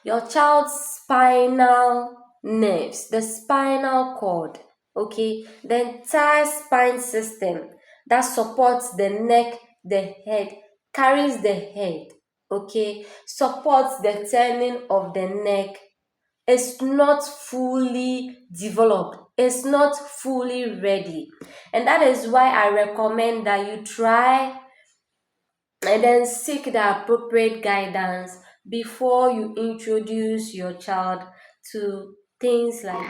your child's spinal nerves, the spinal cord, okay, the entire spine system that supports the neck, the head, carries the head, okay, supports the turning of the neck, is not fully developed, it's not fully ready. And that is why I recommend that you try and then seek the appropriate guidance before you introduce your child to things like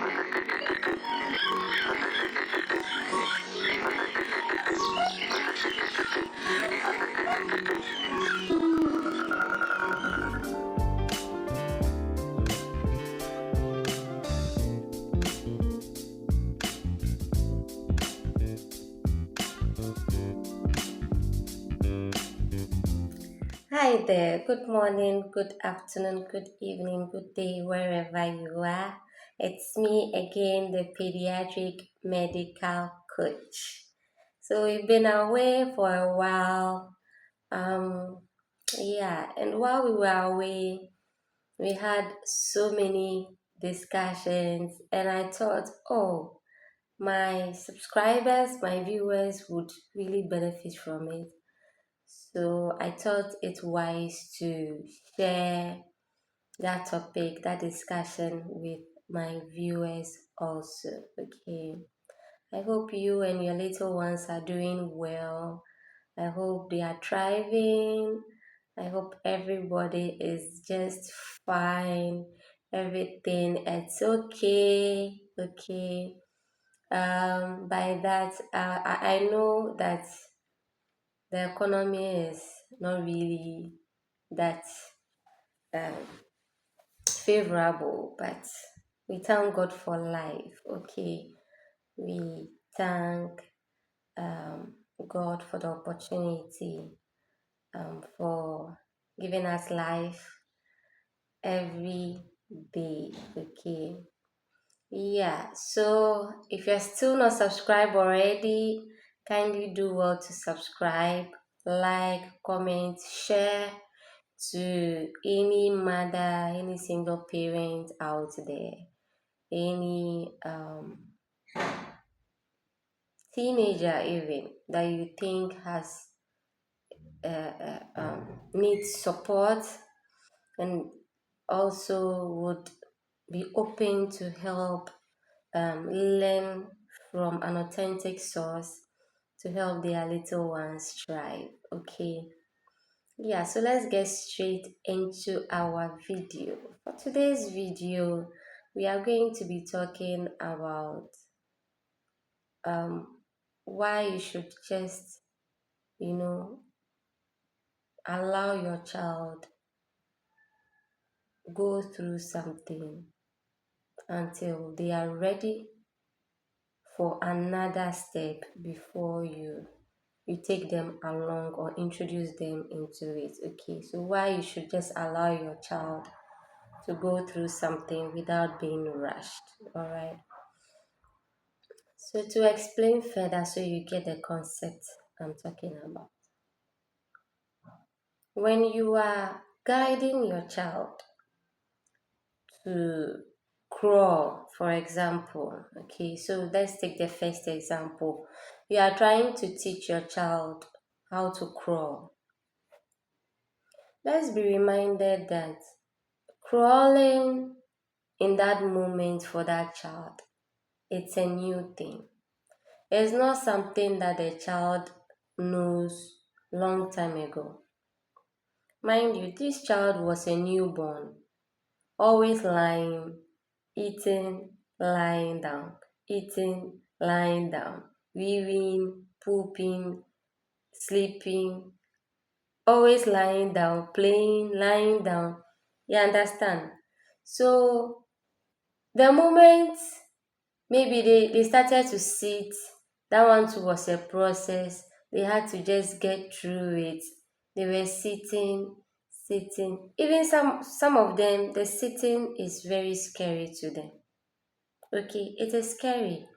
hi there, good morning, good afternoon, good evening, good day, wherever you are. It's me again, the pediatric medical coach. So we've been away for a while. Yeah, and while we were away, we had so many discussions, and I thought, oh, my subscribers, my viewers would really benefit from it. So I thought it wise to share that topic, that discussion with my viewers also. Okay. I hope you and your little ones are doing well. I hope they are thriving. I hope everybody is just fine. Everything it's okay. Okay. By that, I know that the economy is not really that um, favorable, but we thank God for life. Okay, we thank God for the opportunity, for giving us life every day. Okay, yeah. So if you're still not subscribed already, kindly do well to subscribe, like, comment, share to any mother, any single parent out there, any teenager even that you think has needs support and also would be open to help learn from an authentic source to help their little ones thrive. Okay. Yeah, so let's get straight into our video. For today's video, we are going to be talking about why you should just, allow your child go through something until they are ready for another step before you take them along or introduce them into it. Okay, so why you should just allow your child to go through something without being rushed. All right. So to explain further, so you get the concept I'm talking about. When you are guiding your child to crawl, for example, okay, so let's take the first example. You are trying to teach your child how to crawl. Let's be reminded that crawling in that moment for that child, it's a new thing. It's not something that the child knows long time ago. Mind you, this child was a newborn, always lying, eating, lying down, eating, lying down, weaving, pooping, sleeping, always lying down, playing, lying down. You understand? So the moment maybe they started to sit, that one too was a process. They had to just get through it. They were sitting. Even some of them, the sitting is very scary to them. Okay, it is scary.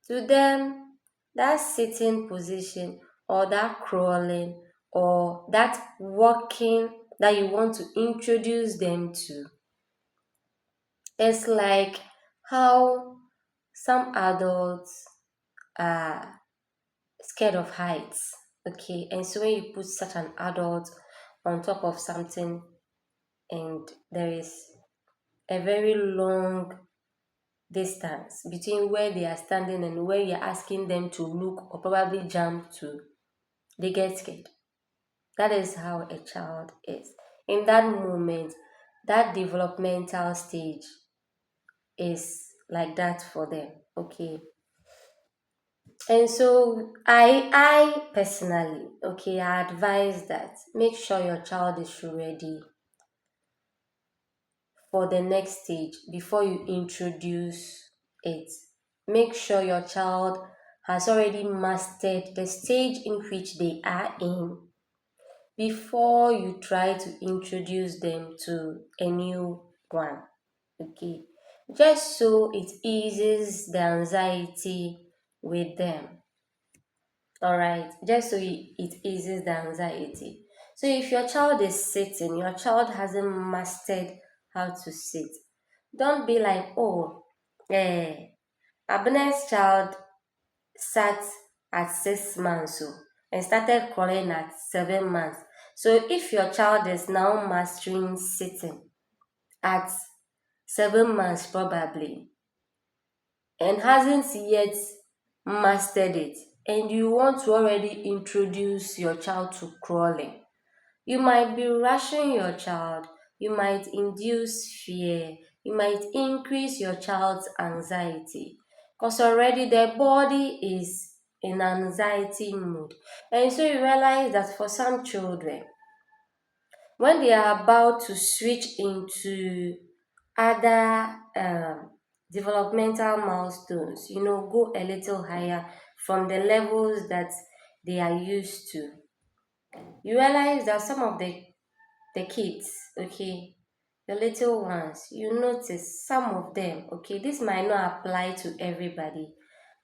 To them, that sitting position or that crawling or that walking that you want to introduce them to, It's like how some adults are scared of heights. Okay, and so when you put such an adult on top of something and there is a very long distance between where they are standing and where you're asking them to look or probably jump to, they get scared. That is how a child is. In that moment, that developmental stage is like that for them. Okay. And so I personally, okay, I advise that make sure your child is ready for the next stage before you introduce it. Make sure your child has already mastered the stage in which they are in before you try to introduce them to a new one. Okay, just so it eases the anxiety with them. All right, just so it eases the anxiety. So if your child is sitting, your child hasn't mastered how to sit, don't be like, oh, Abner's child sat at 6 months and started crawling at 7 months. So if your child is now mastering sitting at 7 months probably and hasn't yet mastered it, and you want to already introduce your child to crawling, you might be rushing your child, you might induce fear, you might increase your child's anxiety because already their body is in anxiety mood. And so you realize that for some children, when they are about to switch into other developmental milestones, go a little higher from the levels that they are used to, you realize that some of the kids, okay, the little ones, you notice some of them, okay, this might not apply to everybody,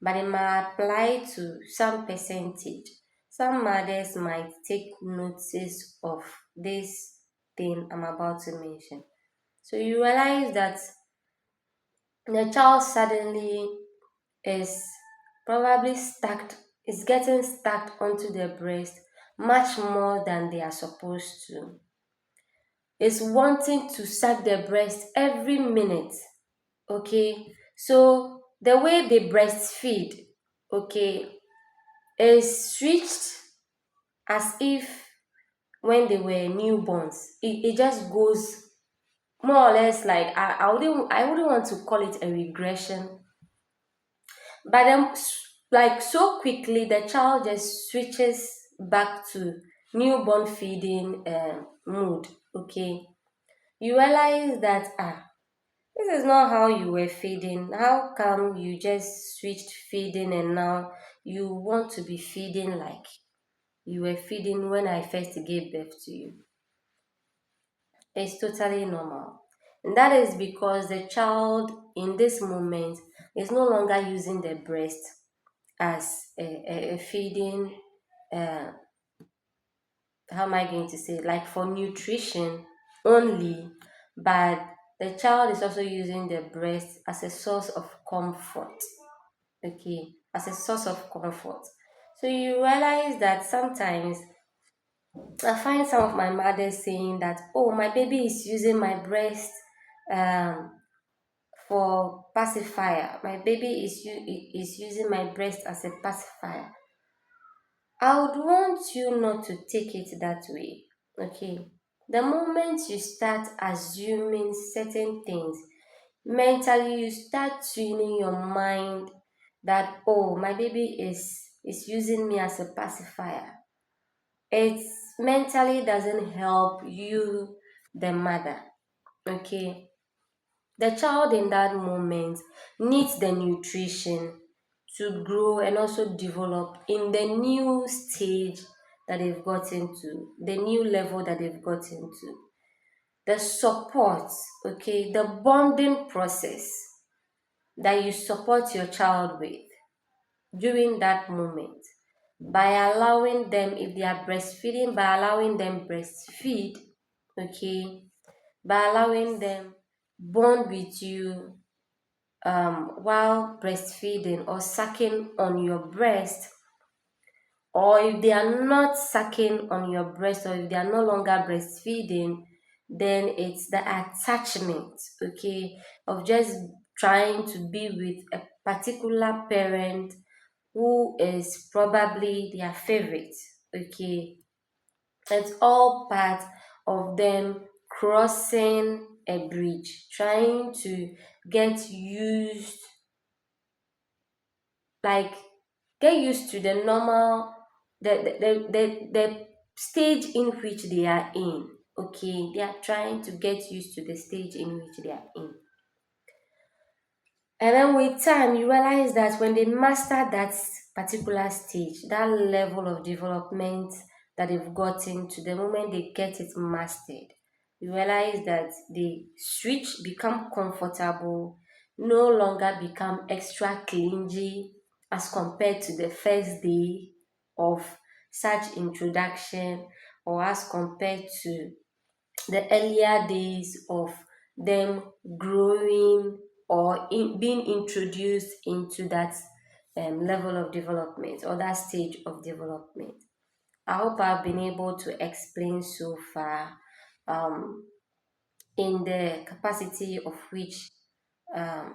but it might apply to some percentage. Some mothers might take notice of this thing I'm about to mention. So you realize that the child suddenly is probably stuck, is getting stuck onto their breast much more than they are supposed to, is wanting to suck their breast every minute. Okay, so the way they breastfeed, okay, is switched as if when they were newborns. It just goes more or less like I wouldn't want to call it a regression, but then like so quickly the child just switches back to newborn feeding mood. Okay, you realize that this is not how you were feeding. How come you just switched feeding and now you want to be feeding like you were feeding when I first gave birth to you? It's totally normal. And that is because the child in this moment is no longer using the breast as a feeding, uh, how am I going to say, like for nutrition only, but the child is also using the breast as a source of comfort. Okay, as a source of comfort. So you realize that sometimes I find some of my mothers saying that, oh, my baby is using my breast um, for pacifier. My baby is using my breast as a pacifier. I would want you not to take it that way. Okay. The moment you start assuming certain things, mentally you start tuning your mind that, oh, my baby is using me as a pacifier. It mentally doesn't help you, the mother. Okay, the child in that moment needs the nutrition to grow and also develop in the new stage that they've got into, the new level that they've got into. The support, okay, the bonding process that you support your child with during that moment by allowing them, if they are breastfeeding, by allowing them breastfeed, okay, by allowing them bond with you while breastfeeding or sucking on your breast, or if they are not sucking on your breast, or if they are no longer breastfeeding, then it's the attachment, okay, of just trying to be with a particular parent who is probably their favorite, okay. It's all part of them crossing a bridge, trying to get used, like get used to the normal, the stage in which they are in. Okay, they are trying to get used to the stage in which they are in. And then with time, you realize that when they master that particular stage, that level of development that they've gotten to, the moment they get it mastered, you realize that they switch, become comfortable, no longer become extra clingy as compared to the first day of such introduction, or as compared to the earlier days of them growing or being introduced into that level of development or that stage of development. I hope I've been able to explain so far um, in the capacity of which um,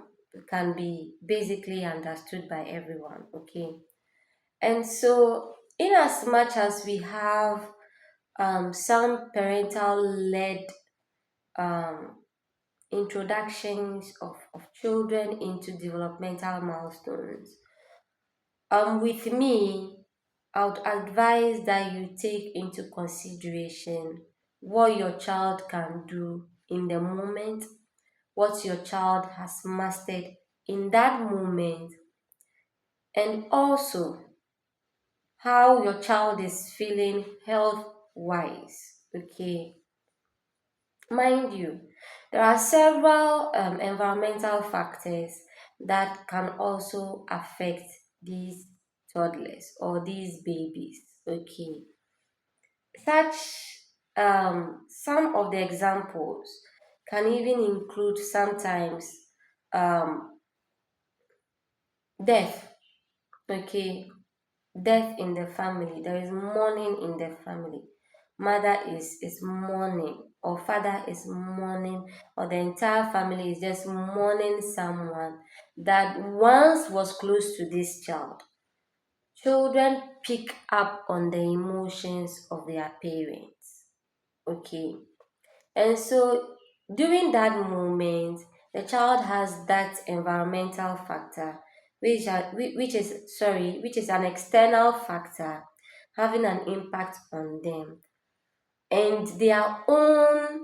can be basically understood by everyone. Okay, and so in as much as we have some parental led um, introductions of children into developmental milestones. With me, I would advise that you take into consideration what your child can do in the moment, what your child has mastered in that moment, and also how your child is feeling health wise. Okay, mind you, there are several environmental factors that can also affect these toddlers or these babies. Okay, such some of the examples can even include sometimes um, death. Okay, death in the family. There is mourning in the family. Mother is mourning, or father is mourning, or the entire family is just mourning someone that once was close to this child. Children pick up on the emotions of their parents. Okay. And so during that moment, the child has that environmental factor, which is an external factor having an impact on them, and their own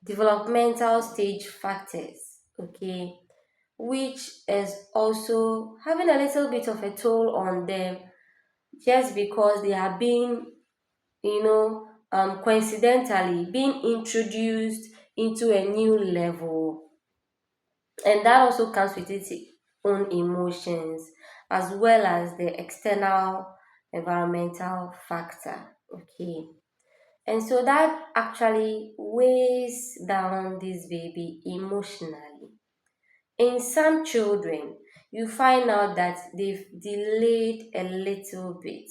developmental stage factors, okay, which is also having a little bit of a toll on them, just because they are being, coincidentally being introduced into a new level, and that also comes with its own emotions as well as the external environmental factor. Okay, and so that actually weighs down this baby emotionally. In some children, you find out that they've delayed a little bit.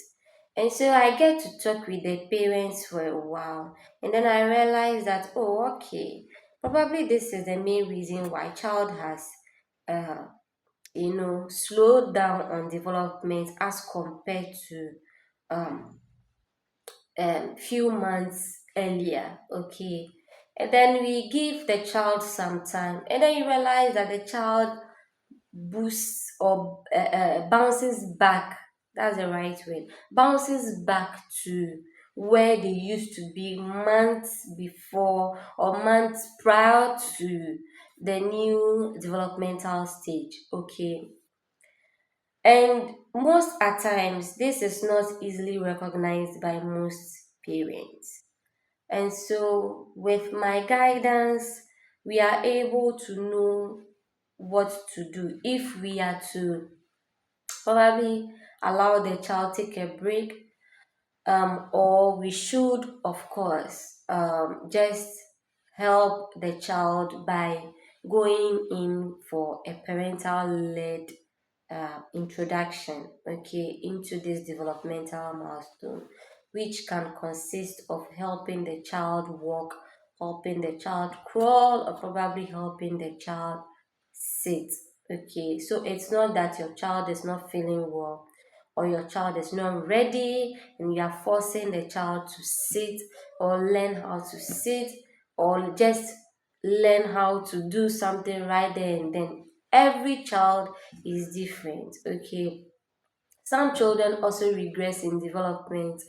And so I get to talk with the parents for a while. And then I realize that, oh, okay, probably this is the main reason why child has, uh, slowed down on development as compared to um, few months earlier. Okay. And then we give the child some time. And then you realize that the child boosts or bounces back, that's the right word, bounces back to where they used to be months before or months prior to the new developmental stage. Okay, and most at times this is not easily recognized by most parents. And so with my guidance, we are able to know what to do if we are to probably allow the child take a break, or we should of course just help the child by going in for a parental led introduction, okay, into this developmental milestone, which can consist of helping the child walk, helping the child crawl, or probably helping the child sit. Okay, so it's not that your child is not feeling well or your child is not ready and you are forcing the child to sit or learn how to sit or just learn how to do something right there and then. Every child is different. Okay, some children also regress in development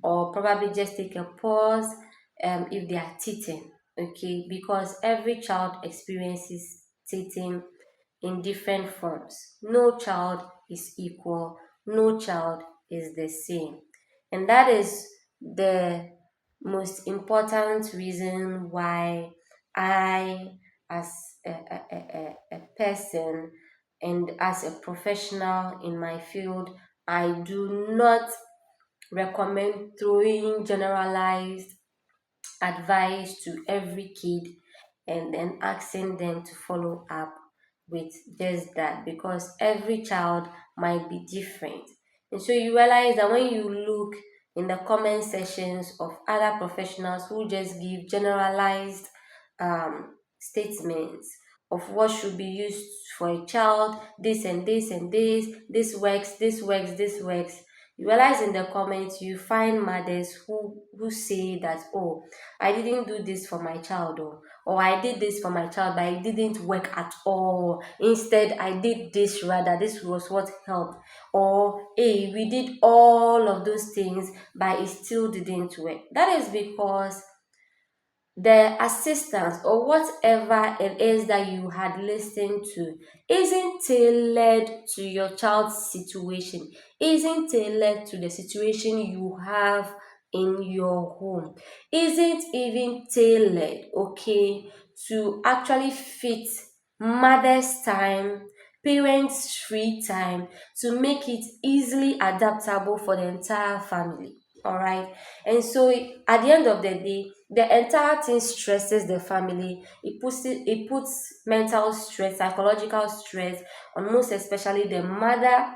or probably just take a pause if they are teething. Okay, because every child experiences teething in different forms. No child is equal, no child is the same. And that is the most important reason why I, as a person and as a professional in my field, I do not recommend throwing generalized advice to every kid and then asking them to follow up with just that, because every child might be different. And so you realize that when you look in the comment sections of other professionals who just give generalized statements of what should be used for a child, this and this and this works, this works, this works. You realize in the comments you find mothers who say that, oh, I didn't do this for my child, or I did this for my child, but it didn't work at all. Instead, I did this rather. This was what helped. Or, hey, we did all of those things, but it still didn't work. That is because the assistance or whatever it is that you had listened to isn't tailored to your child's situation, isn't tailored to the situation you have in your home, isn't even tailored, okay, to actually fit mother's time, parents' free time, to make it easily adaptable for the entire family. All right. And so at the end of the day, the entire thing stresses the family. It puts mental stress, psychological stress on most especially the mother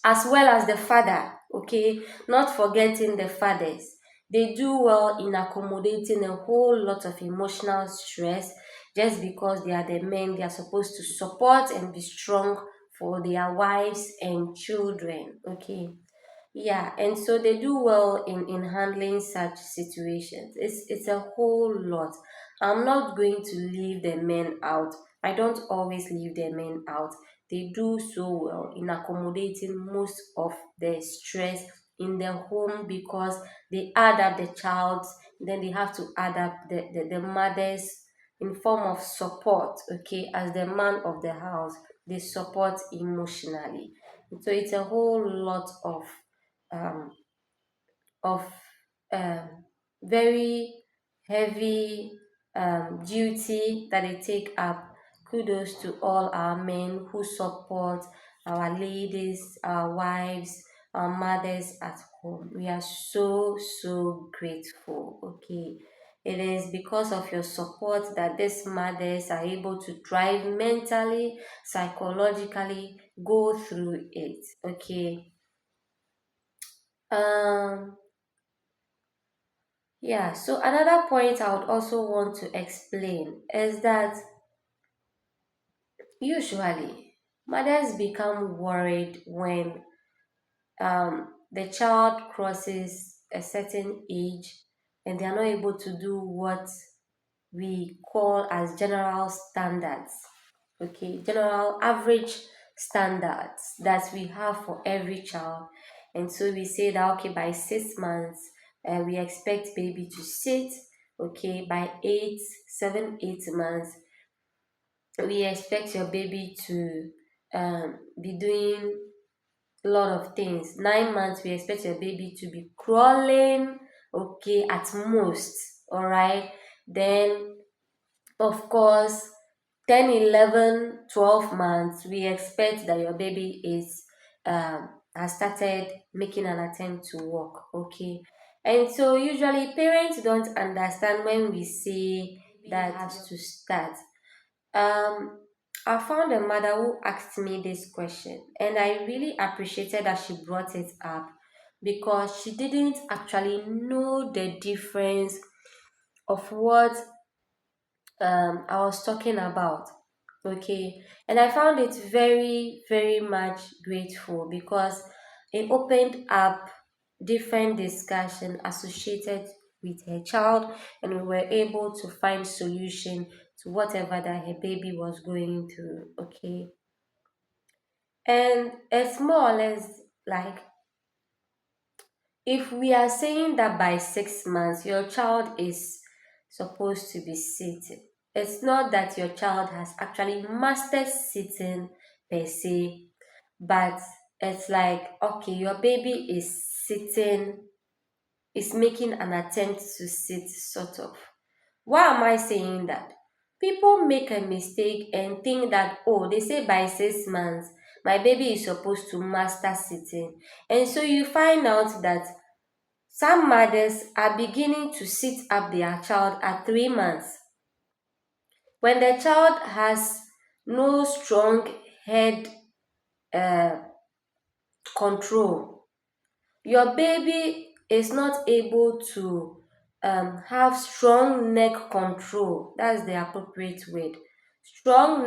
as well as the father. Okay, not forgetting the fathers. They do well in accommodating a whole lot of emotional stress just because they are the men. They are supposed to support and be strong for their wives and children. Okay, yeah, and so they do well in handling such situations. It's a whole lot. I'm not going to leave the men out. I don't always leave the men out. They do so well in accommodating most of the stress in the home because they add up the child's, then they have to add up the mother's in form of support, okay, as the man of the house. They support emotionally. So it's a whole lot um, of very heavy duty that they take up. Kudos to all our men who support our ladies, our wives, our mothers at home. We are so, so grateful. Okay. It is because of your support that these mothers are able to thrive mentally, psychologically, go through it. Okay. Um, Yeah, so another point I would also want to explain is that usually mothers become worried when the child crosses a certain age and they are not able to do what we call as general standards, okay, general average standards that we have for every child. And so we say that, okay, by 6 months we expect baby to sit, okay, by 8 7 8 months we expect your baby to be doing a lot of things. 9 months we expect your baby to be crawling, okay, at most. All right, then of course 10 11 12 months we expect that your baby is has started making an attempt to walk, okay. And so usually parents don't understand when we say that has to start. Um, I found a mother who asked me this question, and I really appreciated that she brought it up because she didn't actually know the difference of what I was talking about. Okay, and I found it very, very much grateful because it opened up different discussion associated with her child, and we were able to find solution to whatever that her baby was going through. Okay, and it's more or less like, if we are saying that by 6 months your child is supposed to be sitting, it's not that your child has actually mastered sitting per se, but it's like, okay, your baby is sitting, is making an attempt to sit, sort of. Why am I saying that? People make a mistake and think that, oh, they say by 6 months, my baby is supposed to master sitting. And so you find out that some mothers are beginning to sit up their child at 3 months. When the child has no strong head uh, control, your baby is not able to have strong neck control. That's the appropriate word. Strong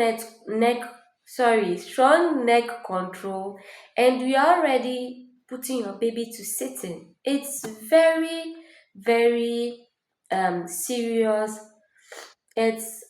strong neck control, and you are already putting your baby to sitting. It's very, very serious. It's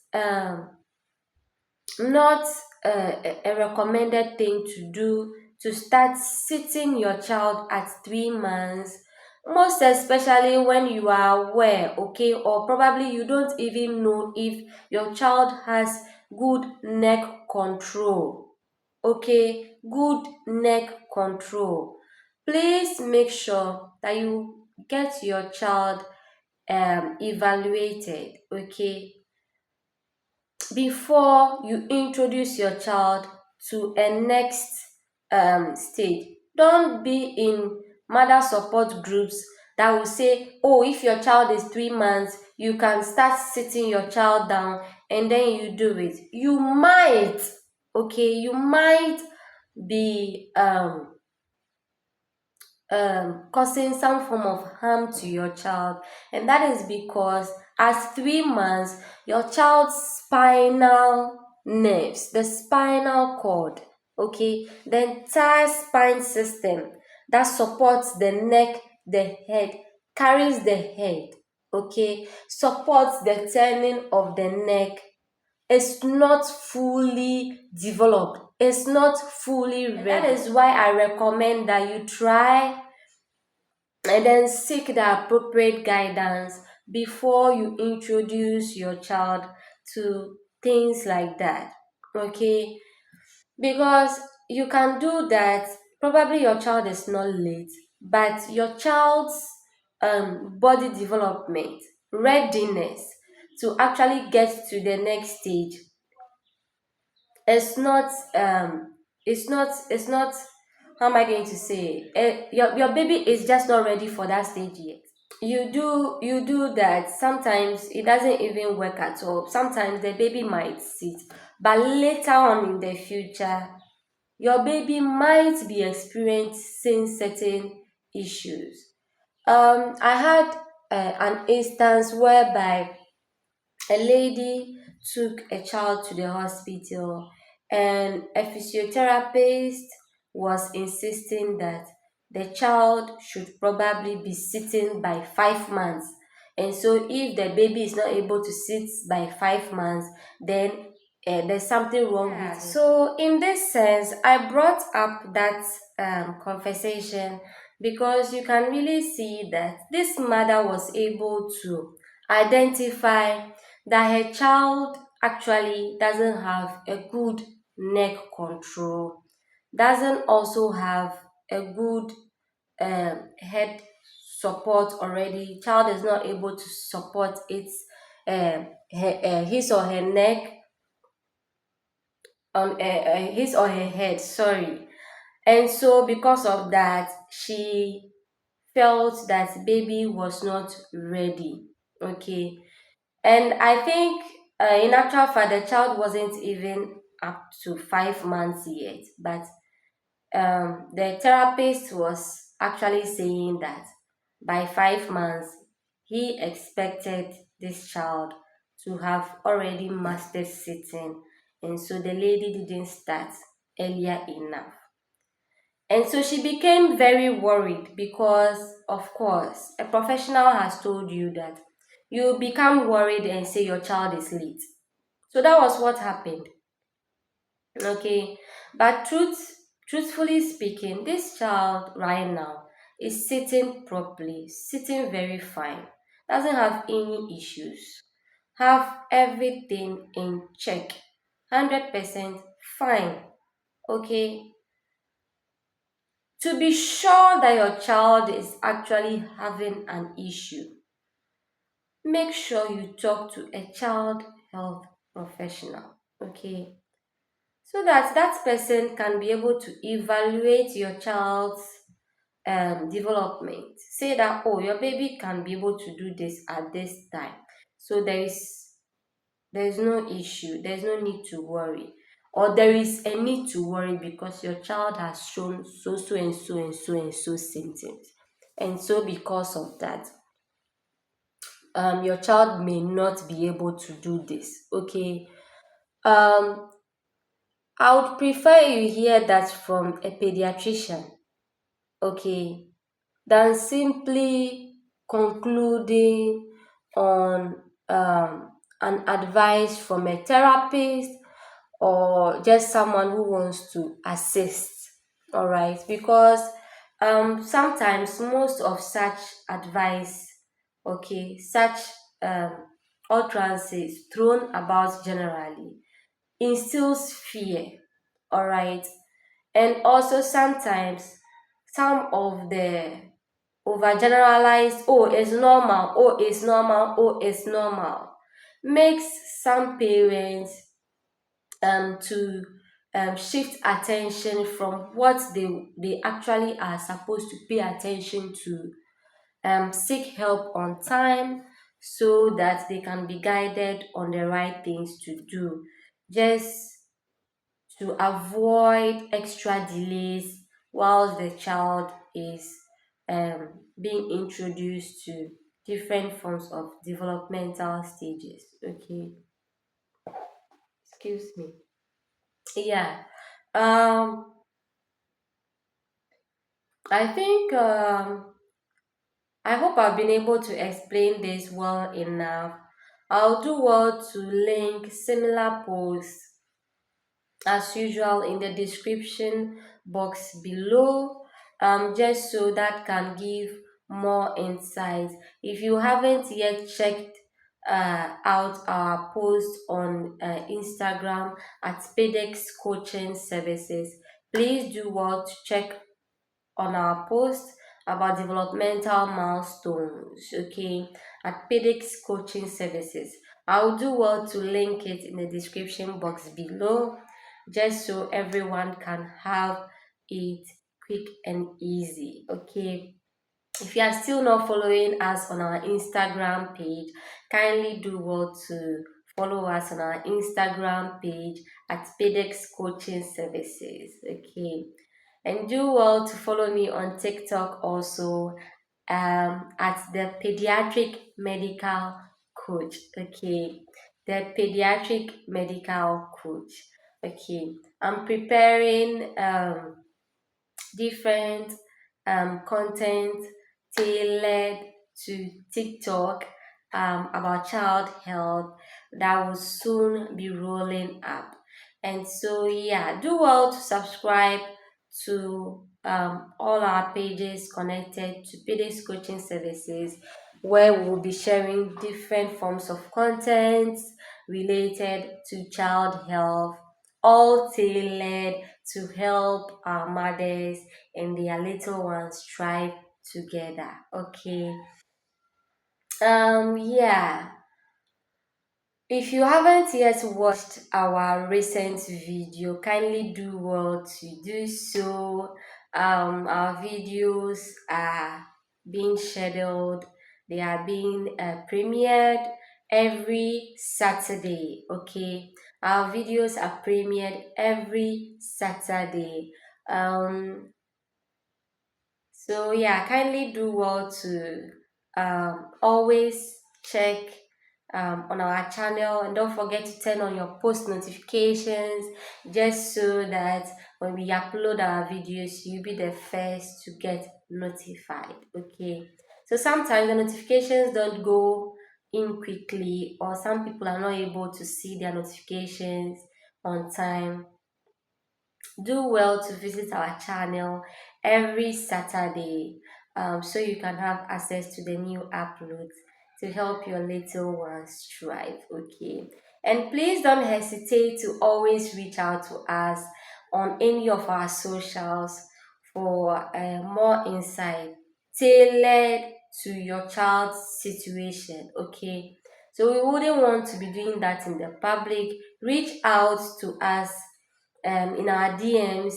not a recommended thing to do, to start sitting your child at 3 months, most especially when you are aware, okay, or probably you don't even know if your child has good neck control. Okay, good neck control. Please make sure that you get your child evaluated, okay, before you introduce your child to a next stage. Don't be in mother support groups that will say, oh, if your child is 3 months, you can start sitting your child down and then you do it. You might, okay, you might be causing some form of harm to your child, and that is because at 3 months your child's spinal nerves, the spinal cord, okay, the entire spine system that supports the neck, the head, carries the head, okay, supports the turning of the neck, is not fully developed, it's not fully ready. That is why I recommend that you try and then seek the appropriate guidance before you introduce your child to things like that. Okay, because you can do that, probably your child is not late, but your child's body development readiness to actually get to the next stage is not it's not, how am I going to say, your baby is just not ready for that stage yet. You do that, sometimes it doesn't even work at all. Sometimes the baby might sit, but later on in the future your baby might be experiencing certain issues. I had an instance whereby a lady took a child to the hospital, and a physiotherapist was insisting that the child should probably be sitting by 5 months. And so, if the baby is not able to sit by 5 months, then there's something wrong with it. So, in this sense, I brought up that conversation because you can really see that this mother was able to identify that her child actually doesn't have a good neck control, doesn't also have a good head support already. Child is not able to support his or her neck on his or her head. Sorry, and so because of that, she felt that baby was not ready. Okay, and I think In actual fact, the child wasn't even up to 5 months yet, but the therapist was actually saying that by 5 months, he expected this child to have already mastered sitting, and so the lady didn't start earlier enough. And so she became very worried because, of course, a professional has told you that you become worried and say your child is late. So that was what happened. Okay, but truthfully speaking, this child right now is sitting properly, sitting very fine, doesn't have any issues, have everything in check, 100% fine. Okay, to be sure that your child is actually having an issue, make sure you talk to a child health professional. Okay, so that that person can be able to evaluate your child's development. Say that, oh, your baby can be able to do this at this time, so there is no issue, there's no need to worry, or there is a need to worry because your child has shown so and so and so and so symptoms, and so because of that, your child may not be able to do this. Okay, um I would prefer you hear that from a pediatrician, okay, than simply concluding on an advice from a therapist or just someone who wants to assist. All right, because sometimes most of such advice, okay, such um, utterances thrown about generally instills fear. All right, and also sometimes some of the overgeneralized, oh it's normal, oh it's normal, oh it's normal, makes some parents to shift attention from what they actually are supposed to pay attention to, seek help on time so that they can be guided on the right things to do, just to avoid extra delays whilst the child is being introduced to different forms of developmental stages. Okay, excuse me. Yeah. Um, I think I hope I've been able to explain this well enough. I'll do well to link similar posts as usual in the description box below, just so that can give more insights. If you haven't yet checked out our post on Instagram at PEDEX Coaching Services, please do well to check on our post about developmental milestones, okay, at PEDEX Coaching Services. I'll do well to link it in the description box below, just so everyone can have it quick and easy, okay. If you are still not following us on our Instagram page, kindly do well to follow us on our Instagram page at PEDEX Coaching Services, okay. And do well to follow me on TikTok also, at the Pediatric Medical Coach, okay. The Pediatric Medical Coach, okay. I'm preparing different content tailored to TikTok about child health that will soon be rolling up. And so, yeah, do well to subscribe to all our pages connected to PD's coaching services, where we'll be sharing different forms of content related to child health, all tailored to help our mothers and their little ones thrive together. Okay. Yeah. If you haven't yet watched our recent video, kindly do well to do so. Our videos are being scheduled, they are being premiered, every Saturday. Okay, our videos are premiered every Saturday. Um, so yeah, kindly do well to always check on our channel, and don't forget to turn on your post notifications, just so that when we upload our videos, you'll be the first to get notified. Okay. So sometimes the notifications don't go in quickly, or some people are not able to see their notifications on time. Do well to visit our channel every Saturday, so you can have access to the new uploads to help your little ones thrive. Okay, and please don't hesitate to always reach out to us on any of our socials for more insight tailored to your child's situation. Okay, so we wouldn't want to be doing that in the public. Reach out to us in our DMs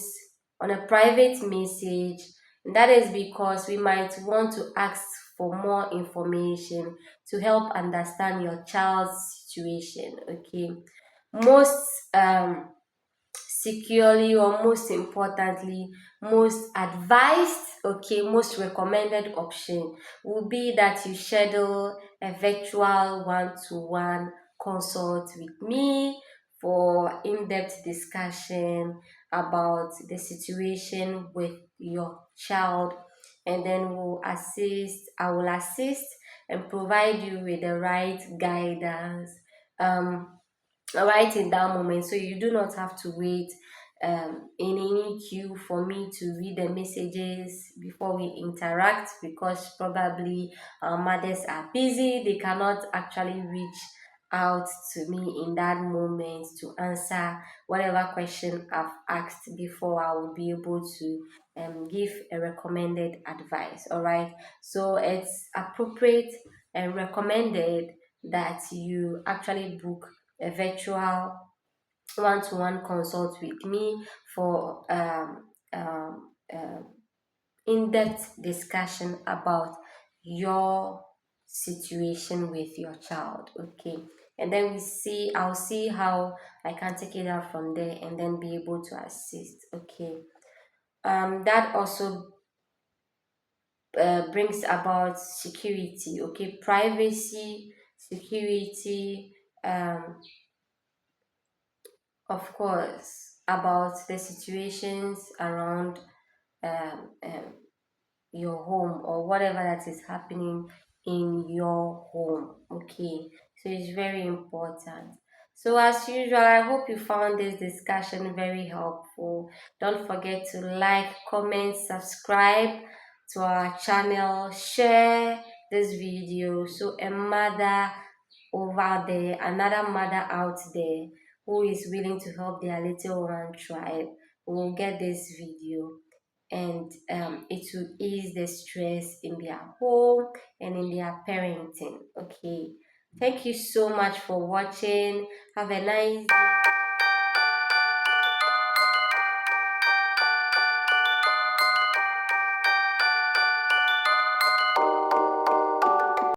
on a private message. And that is because we might want to ask for more information to help understand your child's situation. Okay, most securely, or most importantly, most advised, okay, most recommended option will be that you schedule a virtual one-to-one consult with me for in-depth discussion about the situation with your child, and then I will assist and provide you with the right guidance right in that moment, so you do not have to wait in any queue for me to read the messages before we interact, because probably our mothers are busy, they cannot actually reach out to me in that moment to answer whatever question I've asked before. I will be able to give a recommended advice. All right, so it's appropriate and recommended that you actually book a virtual one-to-one consult with me for in-depth discussion about your situation with your child. Okay, and then I'll see how I can take it out from there and then be able to assist. Okay, that also brings about security. Okay, privacy, security, of course, about the situations around um, um, your home, or whatever that is happening in your home. Okay, so it's very important. So as usual, I hope you found this discussion very helpful. Don't forget to like, comment, subscribe to our channel, share this video so a mother over there, another mother out there who is willing to help their little one tribe will get this video, and it will ease the stress in their home and in their parenting. Okay, thank you so much for watching. Have a nice day.